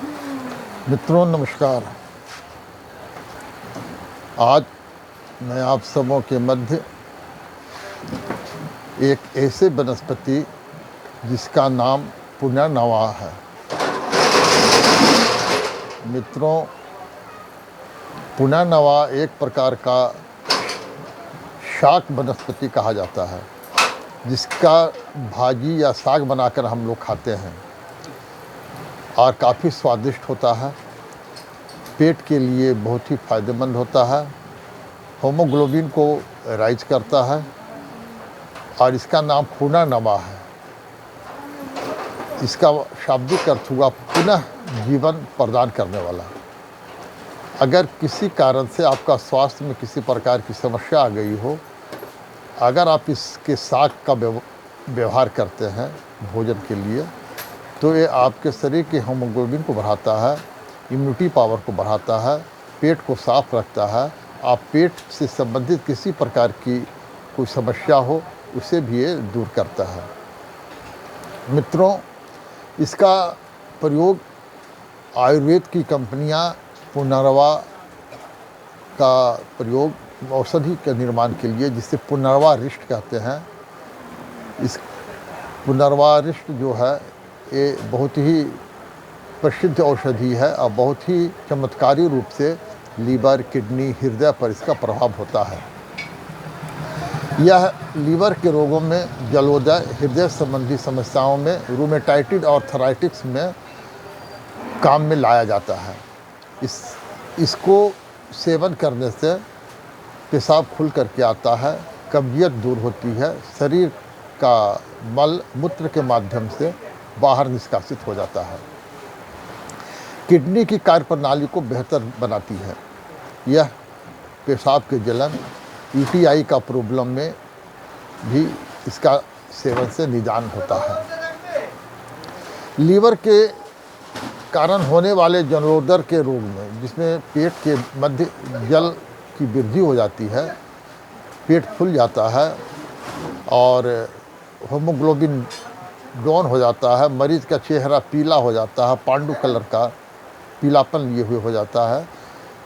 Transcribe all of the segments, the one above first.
मित्रों नमस्कार। आज मैं आप सबों के मध्य एक ऐसे वनस्पति जिसका नाम पुनर्नवा है। मित्रों, पुनर्नवा एक प्रकार का शाक वनस्पति कहा जाता है, जिसका भाजी या साग बनाकर हम लोग खाते हैं और काफ़ी स्वादिष्ट होता है। पेट के लिए बहुत ही फायदेमंद होता है, हीमोग्लोबिन को राइज करता है और इसका नाम पुनर्नवा है। इसका शाब्दिक अर्थ हुआ पुनः जीवन प्रदान करने वाला। अगर किसी कारण से आपका स्वास्थ्य में किसी प्रकार की समस्या आ गई हो, अगर आप इसके साग का व्यवहार करते हैं भोजन के लिए, तो ये आपके शरीर के हीमोग्लोबिन को बढ़ाता है, इम्यूनिटी पावर को बढ़ाता है, पेट को साफ रखता है। आप पेट से संबंधित किसी प्रकार की कोई समस्या हो उसे भी ये दूर करता है। मित्रों, इसका प्रयोग आयुर्वेद की कंपनियां पुनर्नवा का प्रयोग औषधि के निर्माण के लिए, जिसे पुनर्नवा रिष्ट कहते हैं। इस पुनर्नवा रिष्ट जो है ये बहुत ही प्रसिद्ध औषधि है और बहुत ही चमत्कारी रूप से लीवर, किडनी, हृदय पर इसका प्रभाव होता है। यह लीवर के रोगों में, जलोदय, हृदय संबंधी समस्याओं में, रूमेटाइटिस और आर्थराइटिस में काम में लाया जाता है। इसको सेवन करने से पेशाब खुल करके आता है, कब्जियत दूर होती है, शरीर का मल मूत्र के माध्यम से बाहर निष्कासित हो जाता है, किडनी की कार्यप्रणाली को बेहतर बनाती है। यह पेशाब के जलन, यूटीआई का प्रॉब्लम में भी इसका सेवन से निदान होता है। लीवर के कारण होने वाले जलोदर के रोग में, जिसमें पेट के मध्य जल की वृद्धि हो जाती है, पेट फूल जाता है और हीमोग्लोबिन डाउन हो जाता है, मरीज का चेहरा पीला हो जाता है, पांडु कलर का पीलापन लिए हुए हो जाता है,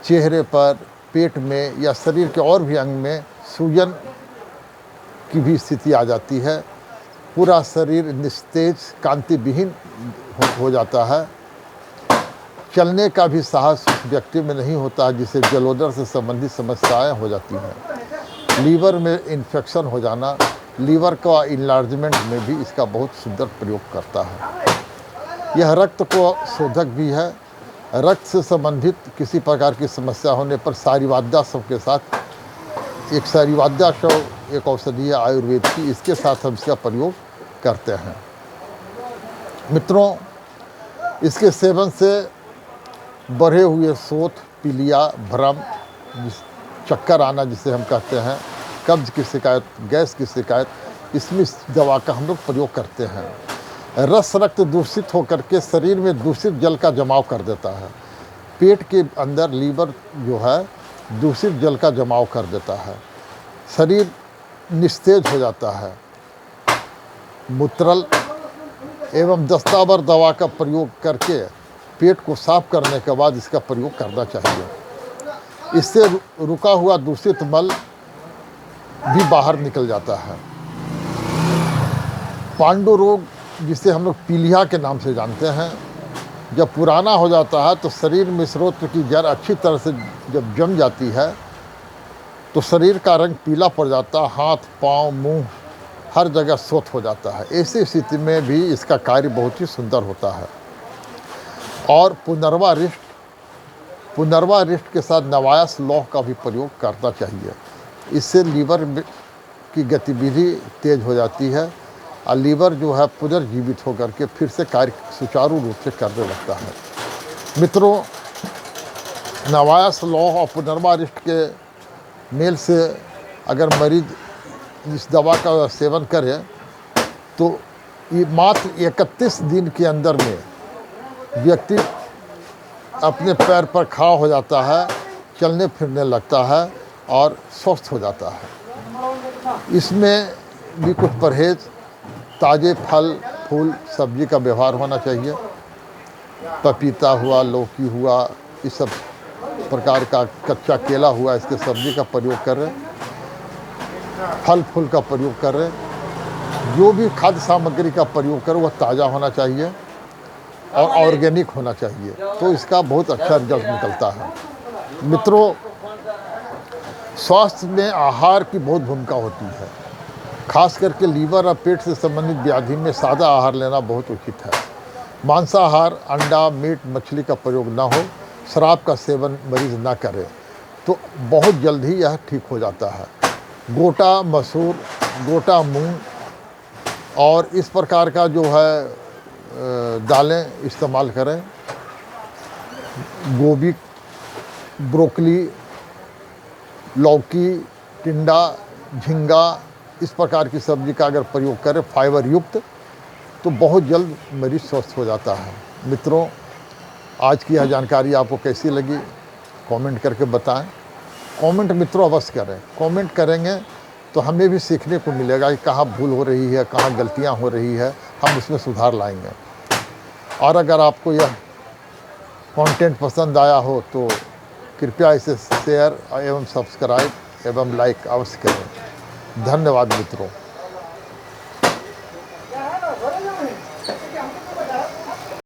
चेहरे पर, पेट में या शरीर के और भी अंग में सूजन की भी स्थिति आ जाती है, पूरा शरीर निस्तेज, कांति विहीन हो जाता है, चलने का भी साहस उस व्यक्ति में नहीं होता, जिसे जलोदर से संबंधित समस्याएं हो जाती हैं। लीवर में इन्फेक्शन हो जाना, लीवर का इनलार्जमेंट में भी इसका बहुत सुंदर प्रयोग करता है। यह रक्त को शोधक भी है। रक्त से संबंधित किसी प्रकार की समस्या होने पर सारीवाद्यासव के साथ, एक सारीवाद्यासव एक औषधि है आयुर्वेद की, इसके साथ हम इसका प्रयोग करते हैं। मित्रों, इसके सेवन से बढ़े हुए शोथ, पीलिया, भ्रम, चक्कर आना जिसे हम कहते हैं, कब्ज की शिकायत, गैस की शिकायत, इसमें इस दवा का हम लोग प्रयोग करते हैं। रस रक्त दूषित होकर के शरीर में दूषित जल का जमाव कर देता है। पेट के अंदर लीवर जो है दूषित जल का जमाव कर देता है, शरीर निस्तेज हो जाता है। मूत्रल एवं दस्तावर दवा का प्रयोग करके पेट को साफ करने के बाद इसका प्रयोग करना चाहिए। इससे रुका हुआ दूषित मल भी बाहर निकल जाता है। पांडु रोग, जिसे हम लोग पीलिया के नाम से जानते हैं, जब पुराना हो जाता है तो शरीर में स्रोत्र की जड़ अच्छी तरह से जब जम जाती है तो शरीर का रंग पीला पड़ जाता है, हाथ, पाँव, मुंह हर जगह शोथ हो जाता है। ऐसी स्थिति में भी इसका कार्य बहुत ही सुंदर होता है। और पुनर्नवा रिष्ट के साथ नवायस लौह का भी प्रयोग करना चाहिए। इससे लीवर की गतिविधि तेज हो जाती है और लीवर जो है पुनर्जीवित होकर के फिर से कार्य सुचारू रूप से करने लगता है। मित्रों, नवायस लौह और पुनर्नवा रिष्ट के मेल से अगर मरीज इस दवा का सेवन करे तो ये मात्र 31 दिन के अंदर में व्यक्ति अपने पैर पर खड़ा हो जाता है, चलने फिरने लगता है और स्वस्थ हो जाता है। इसमें भी कुछ परहेज, ताज़े फल फूल सब्जी का व्यवहार होना चाहिए। पपीता हुआ, लौकी हुआ, इस सब प्रकार का कच्चा केला हुआ, इसके सब्जी का प्रयोग करें, फल फूल का प्रयोग करें। जो भी खाद्य सामग्री का प्रयोग करें वह ताज़ा होना चाहिए और ऑर्गेनिक होना चाहिए, तो इसका बहुत अच्छा रिजल्ट निकलता है। मित्रों, स्वास्थ्य में आहार की बहुत भूमिका होती है। खास करके लीवर और पेट से संबंधित व्याधि में सादा आहार लेना बहुत उचित है। मांसाहार, अंडा, मीट, मछली का प्रयोग ना हो, शराब का सेवन मरीज ना करे तो बहुत जल्द ही यह ठीक हो जाता है। गोटा मसूर, गोटा मूंग और इस प्रकार का जो है दालें इस्तेमाल करें। गोभी, ब्रोकली, लौकी, टिंडा, झींगा, इस प्रकार की सब्जी का अगर प्रयोग करें फाइबर युक्त, तो बहुत जल्द मरीज स्वस्थ हो जाता है। मित्रों, आज की यह जानकारी आपको कैसी लगी कमेंट करके बताएं। कमेंट मित्रों अवश्य करें। कमेंट करेंगे तो हमें भी सीखने को मिलेगा कि कहाँ भूल हो रही है, कहाँ गलतियाँ हो रही है, हम उसमें सुधार लाएंगे। और अगर आपको यह कंटेंट पसंद आया हो तो कृपया इसे शेयर एवं सब्सक्राइब एवं लाइक अवश्य करें। धन्यवाद मित्रों।